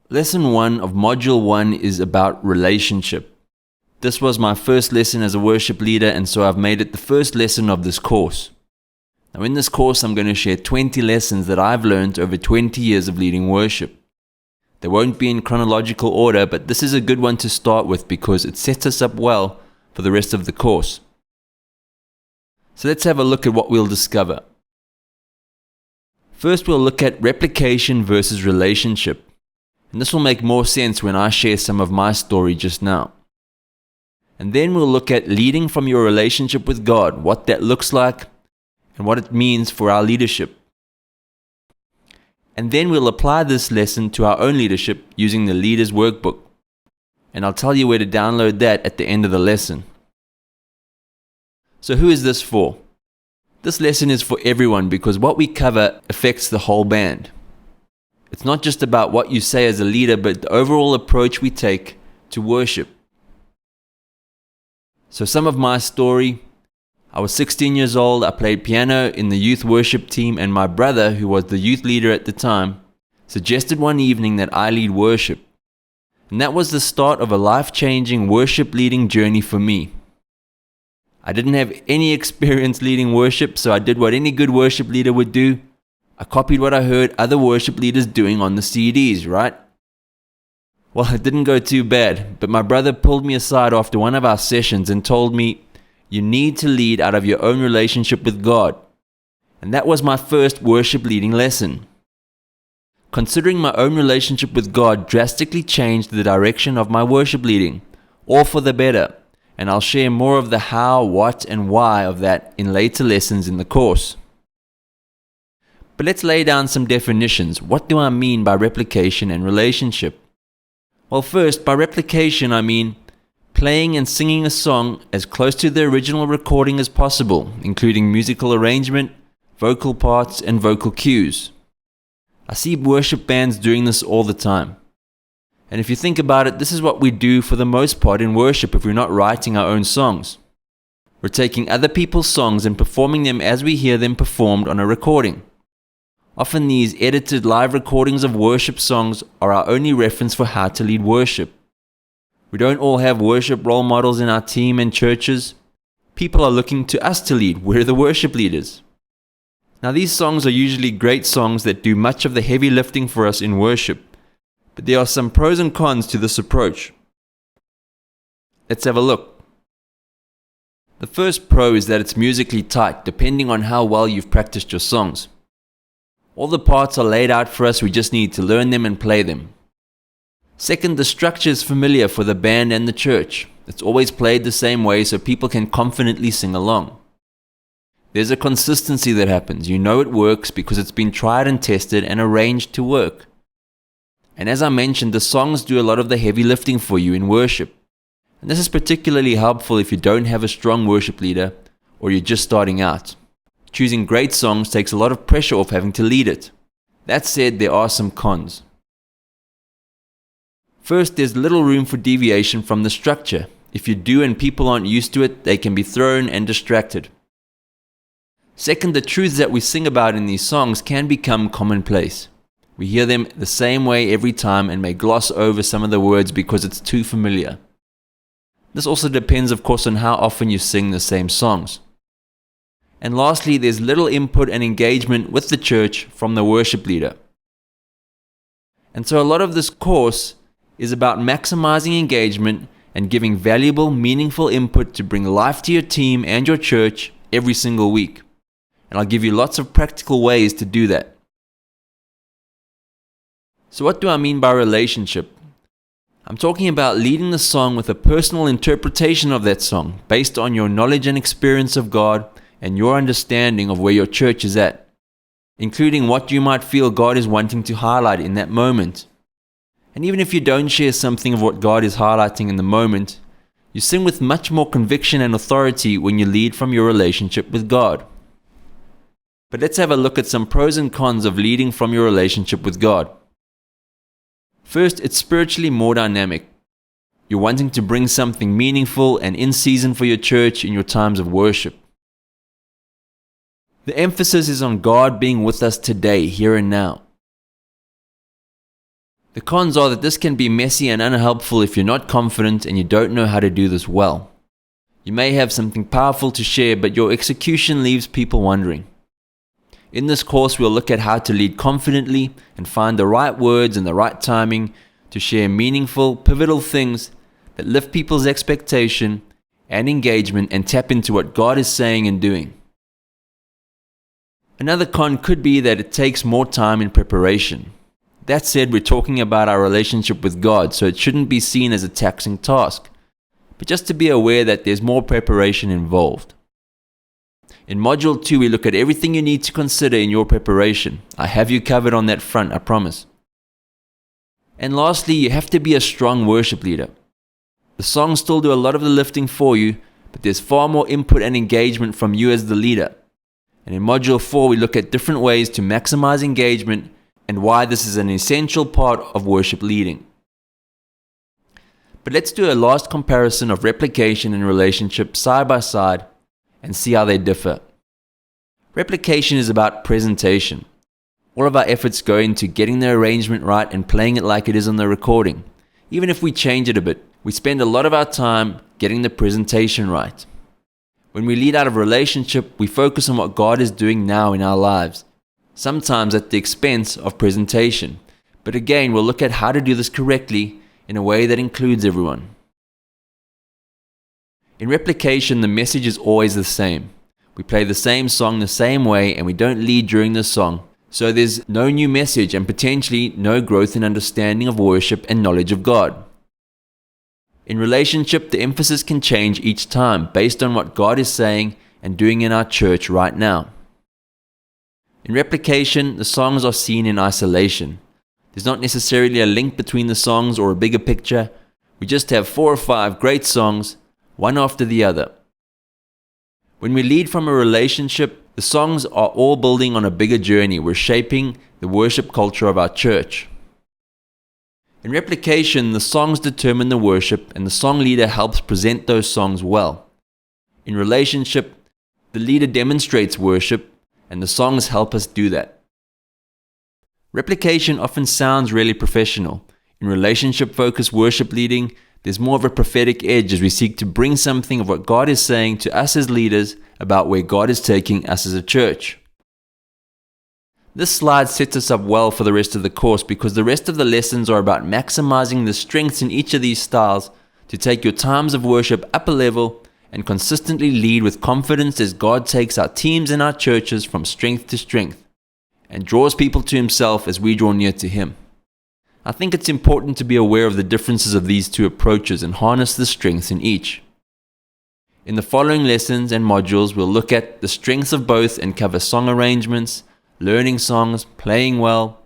Lesson 1 of Module 1 is about relationship. This was my first lesson as a worship leader, and so I've made it the first lesson of this course. Now in this course, I'm going to share 20 lessons that I've learned over 20 years of leading worship. They won't be in chronological order, but this is a good one to start with because it sets us up well for the rest of the course. So let's have a look at what we'll discover. First, we'll look at replication versus relationship. And this will make more sense when I share some of my story just now. And then we'll look at leading from your relationship with God, what that looks like, and what it means for our leadership. And then we'll apply this lesson to our own leadership using the Leaders Workbook. And I'll tell you where to download that at the end of the lesson. So who is this for? This lesson is for everyone because what we cover affects the whole band. It's not just about what you say as a leader, but the overall approach we take to worship. So some of my story: I was 16 years old, I played piano in the youth worship team, and my brother, who was the youth leader at the time, suggested one evening that I lead worship. And that was the start of a life-changing worship leading journey for me. I didn't have any experience leading worship, so I did what any good worship leader would do. I copied what I heard other worship leaders doing on the CDs, right? Well, it didn't go too bad, but my brother pulled me aside after one of our sessions and told me, "You need to lead out of your own relationship with God." And that was my first worship leading lesson. Considering my own relationship with God drastically changed the direction of my worship leading, all for the better. And I'll share more of the how, what, and why of that in later lessons in the course. But let's lay down some definitions. What do I mean by replication and relationship? Well, first, by replication, I mean playing and singing a song as close to the original recording as possible, including musical arrangement, vocal parts, and vocal cues. I see worship bands doing this all the time. And if you think about it, this is what we do for the most part in worship if we're not writing our own songs. We're taking other people's songs and performing them as we hear them performed on a recording. Often these edited live recordings of worship songs are our only reference for how to lead worship. We don't all have worship role models in our team and churches. People are looking to us to lead. We're the worship leaders. Now these songs are usually great songs that do much of the heavy lifting for us in worship. But there are some pros and cons to this approach. Let's have a look. The first pro is that it's musically tight, depending on how well you've practiced your songs. All the parts are laid out for us, we just need to learn them and play them. Second, the structure is familiar for the band and the church. It's always played the same way so people can confidently sing along. There's a consistency that happens. You know it works because it's been tried and tested and arranged to work. And as I mentioned, the songs do a lot of the heavy lifting for you in worship. And this is particularly helpful if you don't have a strong worship leader or you're just starting out. Choosing great songs takes a lot of pressure off having to lead it. That said, there are some cons. First, there's little room for deviation from the structure. If you do and people aren't used to it, they can be thrown and distracted. Second, the truths that we sing about in these songs can become commonplace. We hear them the same way every time and may gloss over some of the words because it's too familiar. This also depends, of course, on how often you sing the same songs. And lastly, there's little input and engagement with the church from the worship leader. And so a lot of this course is about maximizing engagement and giving valuable, meaningful input to bring life to your team and your church every single week. And I'll give you lots of practical ways to do that. So what do I mean by relationship? I'm talking about leading the song with a personal interpretation of that song based on your knowledge and experience of God and your understanding of where your church is at, including what you might feel God is wanting to highlight in that moment. And even if you don't share something of what God is highlighting in the moment, you sing with much more conviction and authority when you lead from your relationship with God. But let's have a look at some pros and cons of leading from your relationship with God. First, it's spiritually more dynamic. You're wanting to bring something meaningful and in season for your church in your times of worship. The emphasis is on God being with us today, here and now. The cons are that this can be messy and unhelpful if you're not confident and you don't know how to do this well. You may have something powerful to share, but your execution leaves people wondering. In this course, we'll look at how to lead confidently and find the right words and the right timing to share meaningful, pivotal things that lift people's expectation and engagement and tap into what God is saying and doing. Another con could be that it takes more time in preparation. That said, we're talking about our relationship with God, so it shouldn't be seen as a taxing task, but just to be aware that there's more preparation involved. In Module 2, we look at everything you need to consider in your preparation. I have you covered on that front, I promise. And lastly, you have to be a strong worship leader. The songs still do a lot of the lifting for you, but there's far more input and engagement from you as the leader. And in Module 4, we look at different ways to maximize engagement and why this is an essential part of worship leading. But let's do a last comparison of replication and relationship side by side and see how they differ. Replication is about presentation. All of our efforts go into getting the arrangement right and playing it like it is on the recording. Even if we change it a bit, we spend a lot of our time getting the presentation right. When we lead out of relationship, we focus on what God is doing now in our lives, sometimes at the expense of presentation. But again, we'll look at how to do this correctly in a way that includes everyone. In replication, the message is always the same. We play the same song the same way and we don't lead during the song. So there's no new message and potentially no growth in understanding of worship and knowledge of God. In relationship, the emphasis can change each time based on what God is saying and doing in our church right now. In replication, the songs are seen in isolation. There's not necessarily a link between the songs or a bigger picture. We just have 4 or 5 great songs, one after the other. When we lead from a relationship, the songs are all building on a bigger journey. We're shaping the worship culture of our church. In replication, the songs determine the worship and the song leader helps present those songs well. In relationship, the leader demonstrates worship and the songs help us do that. Replication often sounds really professional. In relationship-focused worship leading, there's more of a prophetic edge as we seek to bring something of what God is saying to us as leaders about where God is taking us as a church. This slide sets us up well for the rest of the course because the rest of the lessons are about maximizing the strengths in each of these styles to take your times of worship up a level and consistently lead with confidence as God takes our teams and our churches from strength to strength and draws people to Himself as we draw near to Him. I think it's important to be aware of the differences of these two approaches and harness the strengths in each. In the following lessons and modules, we'll look at the strengths of both and cover song arrangements, learning songs, playing well,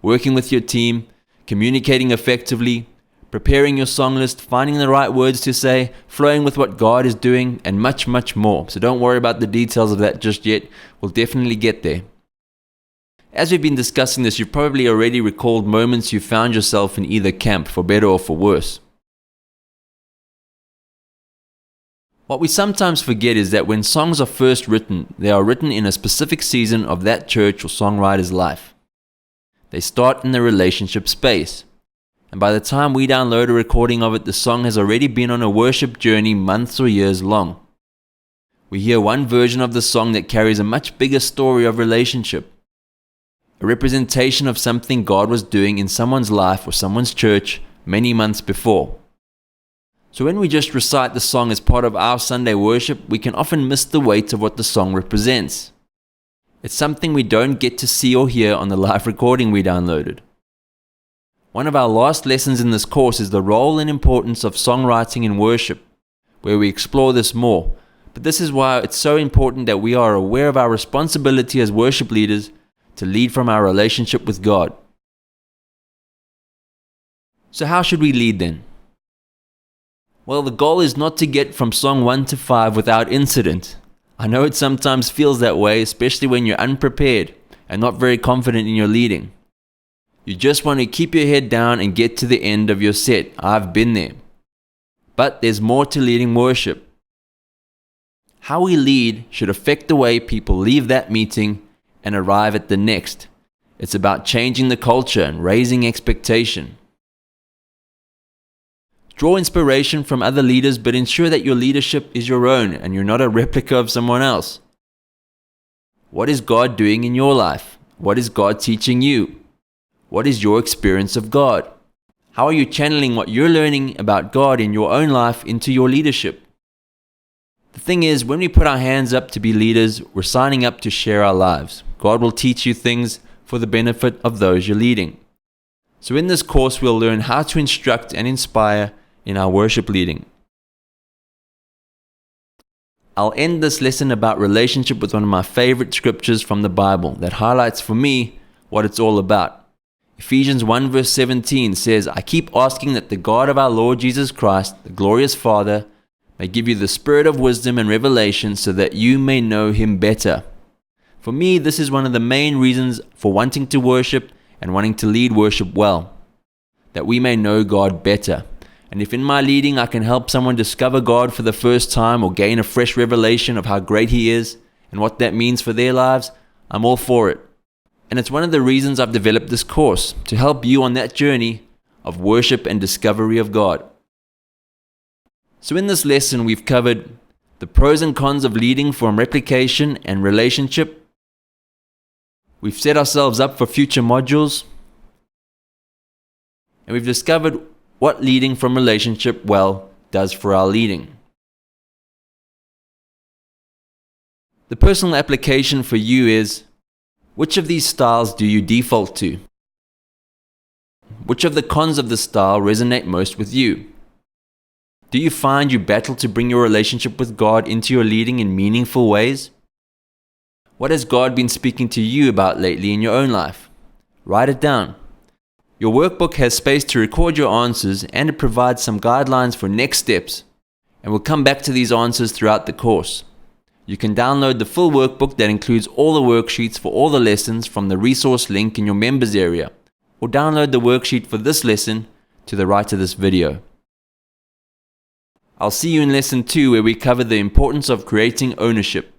working with your team, communicating effectively, preparing your song list, finding the right words to say, flowing with what God is doing, and much, much more. So don't worry about the details of that just yet. We'll definitely get there. As we've been discussing this, you've probably already recalled moments you found yourself in either camp, for better or for worse. What we sometimes forget is that when songs are first written, they are written in a specific season of that church or songwriter's life. They start in the relationship space. And by the time we download a recording of it, the song has already been on a worship journey months or years long. We hear one version of the song that carries a much bigger story of relationship, a representation of something God was doing in someone's life or someone's church many months before. So when we just recite the song as part of our Sunday worship, we can often miss the weight of what the song represents. It's something we don't get to see or hear on the live recording we downloaded. One of our last lessons in this course is the role and importance of songwriting in worship, where we explore this more. But this is why it's so important that we are aware of our responsibility as worship leaders to lead from our relationship with God. So how should we lead then? Well, the goal is not to get from song 1 to 5 without incident. I know it sometimes feels that way, especially when you're unprepared and not very confident in your leading. You just want to keep your head down and get to the end of your set. I've been there. But there's more to leading worship. How we lead should affect the way people leave that meeting and arrive at the next. It's about changing the culture and raising expectation. Draw inspiration from other leaders, but ensure that your leadership is your own and you're not a replica of someone else. What is God doing in your life? What is God teaching you? What is your experience of God? How are you channeling what you're learning about God in your own life into your leadership? The thing is, when we put our hands up to be leaders, we're signing up to share our lives. God will teach you things for the benefit of those you're leading. So in this course, we'll learn how to instruct and inspire in our worship leading. I'll end this lesson about relationship with one of my favorite scriptures from the Bible that highlights for me what it's all about. Ephesians 1 verse 17 says, "I keep asking that the God of our Lord Jesus Christ, the glorious Father, may give you the spirit of wisdom and revelation so that you may know Him better." For me, this is one of the main reasons for wanting to worship and wanting to lead worship well, that we may know God better. And if in my leading I can help someone discover God for the first time or gain a fresh revelation of how great He is and what that means for their lives, I'm all for it. And it's one of the reasons I've developed this course, to help you on that journey of worship and discovery of God. So in this lesson, we've covered the pros and cons of leading from replication and relationship. We've set ourselves up for future modules. And we've discovered what leading from relationship well does for our leading. The personal application for you is, which of these styles do you default to? Which of the cons of the style resonate most with you? Do you find you battle to bring your relationship with God into your leading in meaningful ways? What has God been speaking to you about lately in your own life? Write it down. Your workbook has space to record your answers, and it provides some guidelines for next steps, and we'll come back to these answers throughout the course. You can download the full workbook that includes all the worksheets for all the lessons from the resource link in your members area, or download the worksheet for this lesson to the right of this video. I'll see you in lesson 2, where we cover the importance of creating ownership.